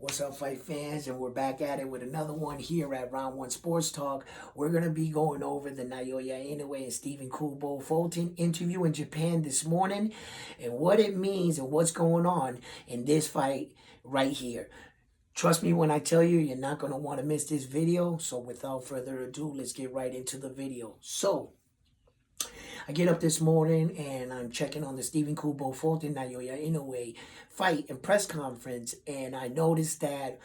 What's up, fight fans? And we're back at it with another one here at Round One Sports Talk. We're going to be going over the Naoya Inoue and Stephen Kubo Fulton interview in Japan this morning and what it means and what's going on in this fight right here. Trust me when I tell you, you're not going to want to miss this video. So without further ado, let's get right into the video. So I get up this morning and I'm checking on the Stephen Kubo Fulton Naoya Inoue fight and press conference, and I noticed that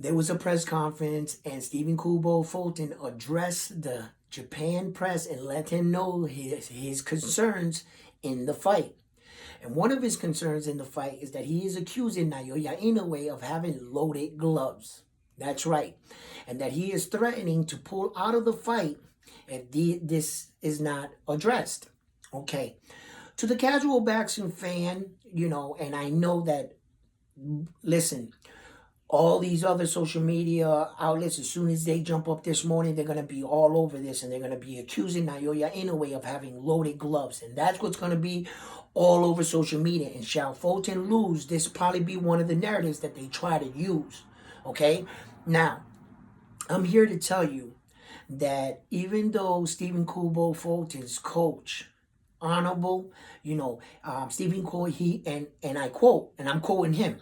there was a press conference and Stephen Kubo Fulton addressed the Japan press and let him know his concerns in the fight. And one of his concerns in the fight is that he is accusing Naoya Inoue of having loaded gloves. That's right. And that he is threatening to pull out of the fight if this is not addressed. Okay. To the casual boxing fan, and I know that, listen, all these other social media outlets, as soon as they jump up this morning, they're going to be all over this and they're going to be accusing Naoya Inoue of having loaded gloves. And that's what's going to be all over social media. And shall Fulton lose, this will probably be one of the narratives that they try to use. Okay? Now, I'm here to tell you that even though Stephen Kubo Fulton's coach, honorable, Stephen Kubo, and I quote, and I'm quoting him,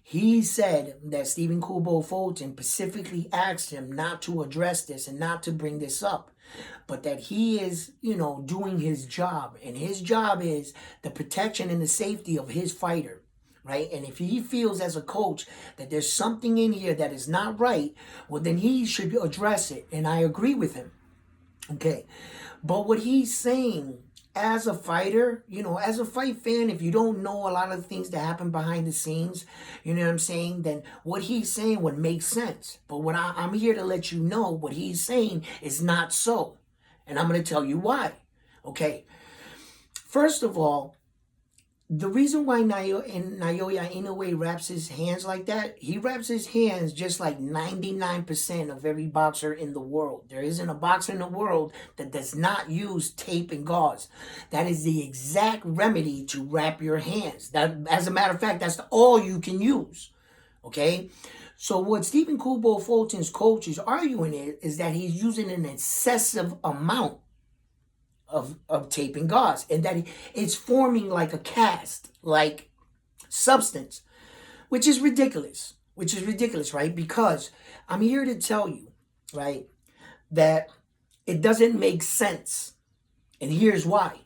he said that Stephen Kubo Fulton specifically asked him not to address this and not to bring this up, but that he is, doing his job, and his job is the protection and the safety of his fighter. Right? And if he feels as a coach that there's something in here that is not right, well, then he should address it. And I agree with him. Okay. But what he's saying as a fighter, as a fight fan, if you don't know a lot of the things that happen behind the scenes, you know what I'm saying, then what he's saying would make sense. But what I'm here to let you know, what he's saying is not so. And I'm going to tell you why. Okay. First of all, the reason why Naoya Inoue wraps his hands like that, he wraps his hands just like 99% of every boxer in the world. There isn't a boxer in the world that does not use tape and gauze. That is the exact remedy to wrap your hands. That, as a matter of fact, that's all you can use. Okay? So what Stephen Kubo Fulton's coach is arguing is that he's using an excessive amount of tape and gauze, and that it's forming like a cast, like substance, which is ridiculous, right? Because I'm here to tell you, right, that it doesn't make sense. And here's why.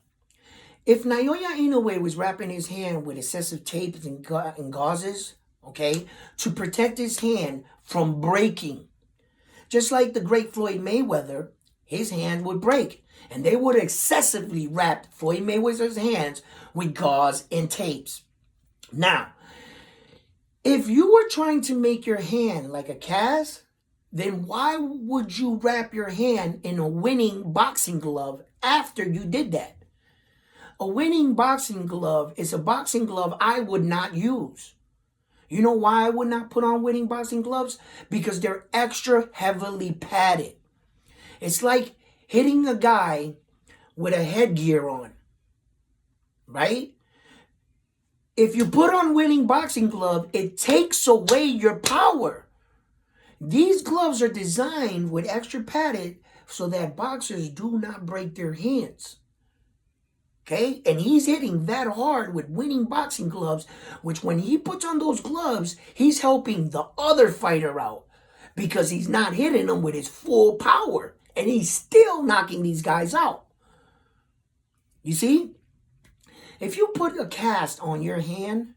If Naoya Inoue was wrapping his hand with excessive tapes and gauzes, okay, to protect his hand from breaking, just like the great Floyd Mayweather, his hand would break. And they would excessively wrap Floyd Mayweather's hands with gauze and tapes. Now, if you were trying to make your hand like a cast, then why would you wrap your hand in a winning boxing glove after you did that? A winning boxing glove is a boxing glove I would not use. You know why I would not put on winning boxing gloves? Because they're extra heavily padded. It's like hitting a guy with a headgear on, right? If you put on winning boxing glove, it takes away your power. These gloves are designed with extra padded so that boxers do not break their hands. Okay? And he's hitting that hard with winning boxing gloves, which when he puts on those gloves, he's helping the other fighter out because he's not hitting them with his full power. And he's still knocking these guys out. You see? If you put a cast on your hand,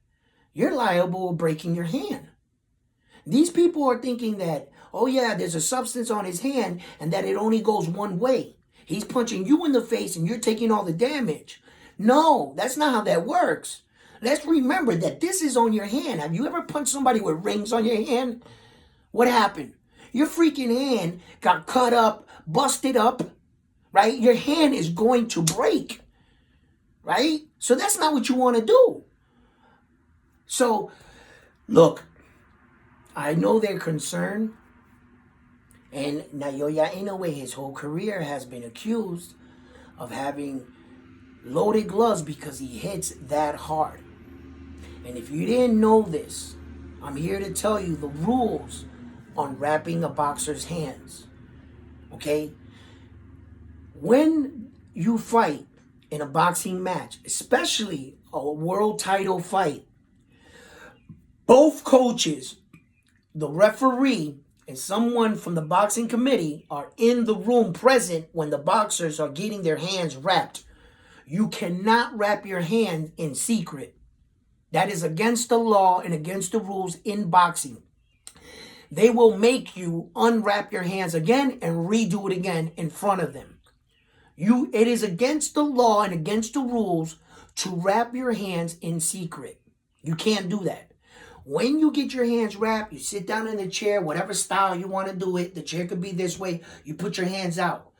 you're liable to breaking your hand. These people are thinking that, oh yeah, there's a substance on his hand and that it only goes one way. He's punching you in the face and you're taking all the damage. No, that's not how that works. Let's remember that this is on your hand. Have you ever punched somebody with rings on your hand? What happened? Your freaking hand got cut up, busted up, right? Your hand is going to break, right? So that's not what you want to do. So, look, I know they're concerned. And Naoya Inoue, his whole career, has been accused of having loaded gloves because he hits that hard. And if you didn't know this, I'm here to tell you the rules on wrapping a boxer's hands. Okay? When you fight in a boxing match, especially a world title fight, both coaches, the referee, and someone from the boxing committee are in the room present when the boxers are getting their hands wrapped. You cannot wrap your hand in secret. That is against the law and against the rules in boxing. They will make you unwrap your hands again and redo it again in front of them. It is against the law and against the rules to wrap your hands in secret. You can't do that. When you get your hands wrapped, you sit down in the chair, whatever style you want to do it. The chair could be this way. You put your hands out.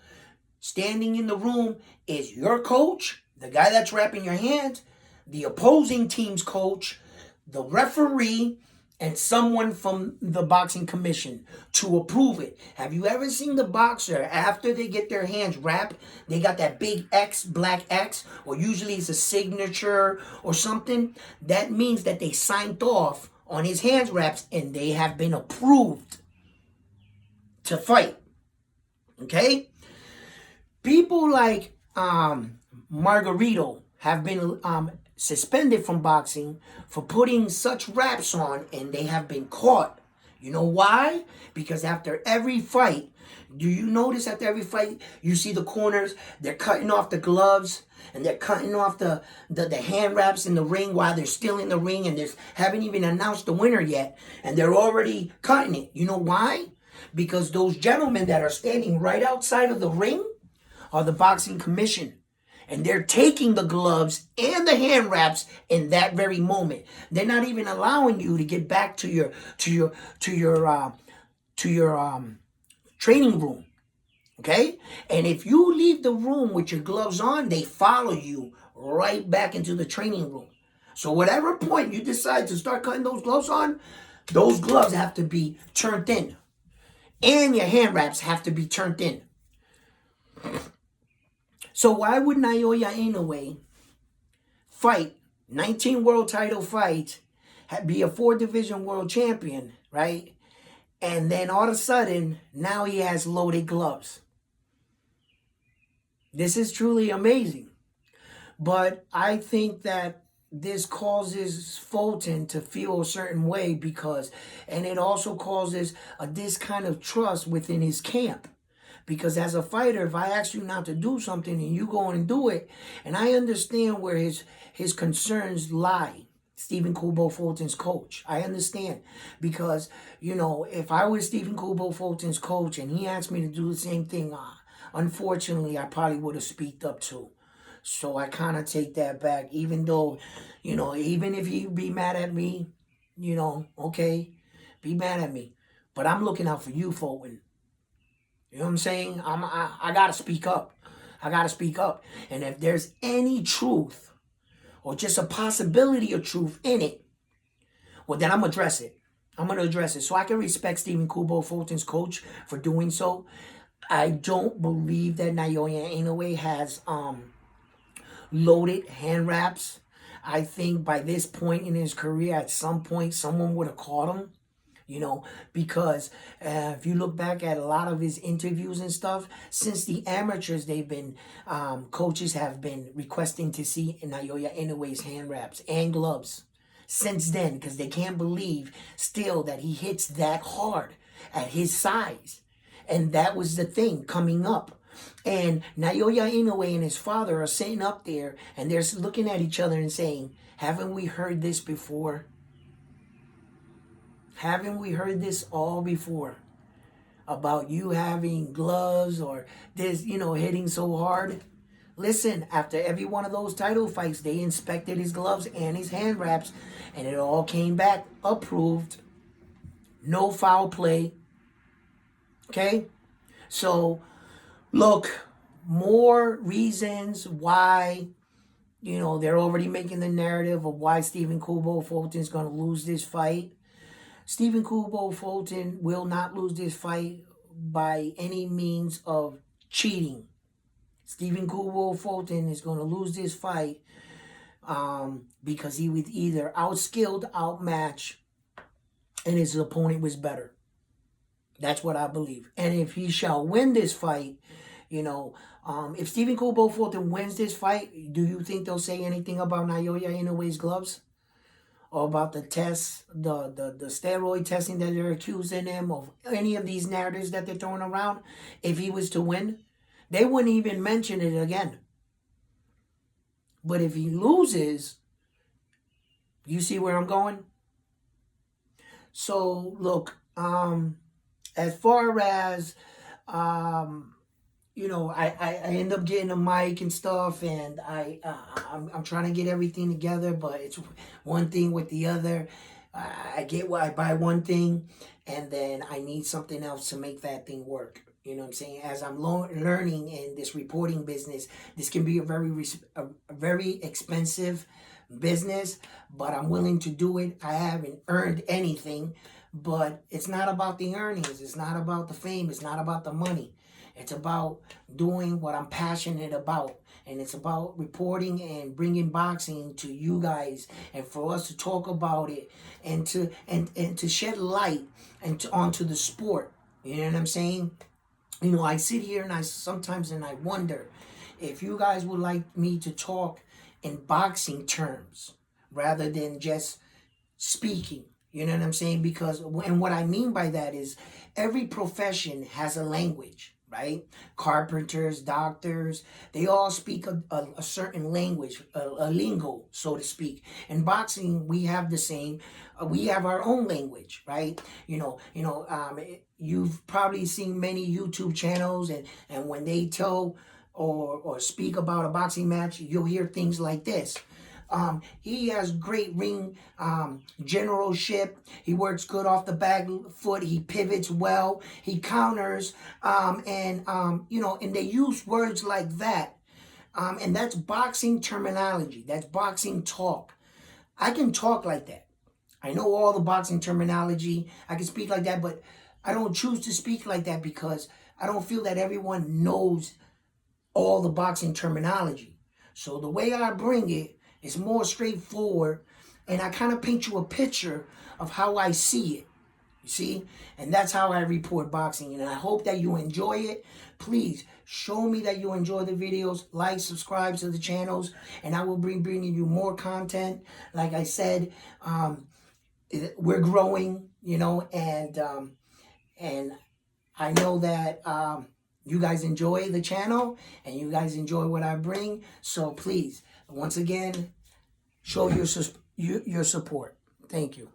Standing in the room is your coach, the guy that's wrapping your hands, the opposing team's coach, the referee, and someone from the boxing commission to approve it. Have you ever seen the boxer, after they get their hands wrapped, they got that big X, black X, or usually it's a signature or something? That means that they signed off on his hands wraps and they have been approved to fight. Okay? People like Margarito have been suspended from boxing for putting such wraps on, and they have been caught. You know why? Because after every fight, do you notice after every fight, you see the corners, they're cutting off the gloves, and they're cutting off the hand wraps in the ring while they're still in the ring, and they haven't even announced the winner yet, and they're already cutting it. You know why? Because those gentlemen that are standing right outside of the ring are the boxing commission. And they're taking the gloves and the hand wraps in that very moment. They're not even allowing you to get back to your training room. Okay? And if you leave the room with your gloves on, they follow you right back into the training room. So whatever point you decide to start cutting those gloves on, those gloves have to be turned in. And your hand wraps have to be turned in. So why would Naoya Inoue fight 19 world title fights, be a 4-division world champion, right? And then all of a sudden, now he has loaded gloves. This is truly amazing. But I think that this causes Fulton to feel a certain way and it also causes this kind of trust within his camp. Because as a fighter, if I ask you not to do something and you go and do it, and I understand where his concerns lie, Stephen Kubo Fulton's coach. I understand. Because, if I was Stephen Kubo Fulton's coach and he asked me to do the same thing, unfortunately, I probably would have speaked up too. So I kind of take that back. Even though, even if he be mad at me, okay, be mad at me. But I'm looking out for you, Fulton. You know what I'm saying? I got to speak up. I got to speak up. And if there's any truth or just a possibility of truth in it, well, then I'm going to address it. I'm going to address it. So I can respect Stephen Kubo Fulton's coach for doing so. I don't believe that Naoya Inoue has loaded hand wraps. I think by this point in his career, at some point, someone would have caught him. Because if you look back at a lot of his interviews and stuff, since the amateurs, coaches have been requesting to see Naoya Inoue's hand wraps and gloves since then, because they can't believe still that he hits that hard at his size. And that was the thing coming up. And Naoya Inoue and his father are sitting up there and they're looking at each other and saying, haven't we heard this before? Haven't we heard this all before? About you having gloves or this, hitting so hard? Listen, after every one of those title fights, they inspected his gloves and his hand wraps, and it all came back approved. No foul play. Okay? So, look, more reasons why, they're already making the narrative of why Stephen Kubo Fulton's going to lose this fight. Stephen Kubo Fulton will not lose this fight by any means of cheating. Stephen Kubo Fulton is going to lose this fight because he would either outskilled, outmatch and his opponent was better. That's what I believe. And if he shall win this fight, if Stephen Colbert Fulton wins this fight, do you think they'll say anything about Naoya Inoue's gloves? Or about the tests, the steroid testing that they're accusing him of, any of these narratives that they're throwing around? If he was to win, they wouldn't even mention it again. But if he loses, you see where I'm going? So, look, as far as, I end up getting a mic and stuff, and I'm trying to get everything together, but it's one thing with the other. I buy one thing, and then I need something else to make that thing work. You know what I'm saying? As I'm learning in this reporting business, this can be a very expensive business, but I'm willing to do it. I haven't earned anything, but it's not about the earnings. It's not about the fame. It's not about the money. It's about doing what I'm passionate about. And it's about reporting and bringing boxing to you guys, and for us to talk about it, and to shed light onto the sport. You know what I'm saying? I sit here and I sometimes wonder if you guys would like me to talk in boxing terms rather than just speaking. You know what I'm saying? Because, and what I mean by that is, every profession has a language, right? Carpenters, doctors, they all speak a certain language, a lingo, so to speak. In boxing, we have the same. We have our own language, right? You've probably seen many YouTube channels, and when they tell or speak about a boxing match, you'll hear things like this. He has great ring generalship. He works good off the back foot. He pivots well. He counters. And they use words like that. And that's boxing terminology. That's boxing talk. I can talk like that. I know all the boxing terminology. I can speak like that, but I don't choose to speak like that because I don't feel that everyone knows all the boxing terminology. So the way I bring it, it's more straightforward, and I kind of paint you a picture of how I see it, you see? And that's how I report boxing, and I hope that you enjoy it. Please show me that you enjoy the videos, like, subscribe to the channels, and I will be bringing you more content. Like I said, we're growing, and I know that you guys enjoy the channel, and you guys enjoy what I bring, so please, once again, show your support. Thank you.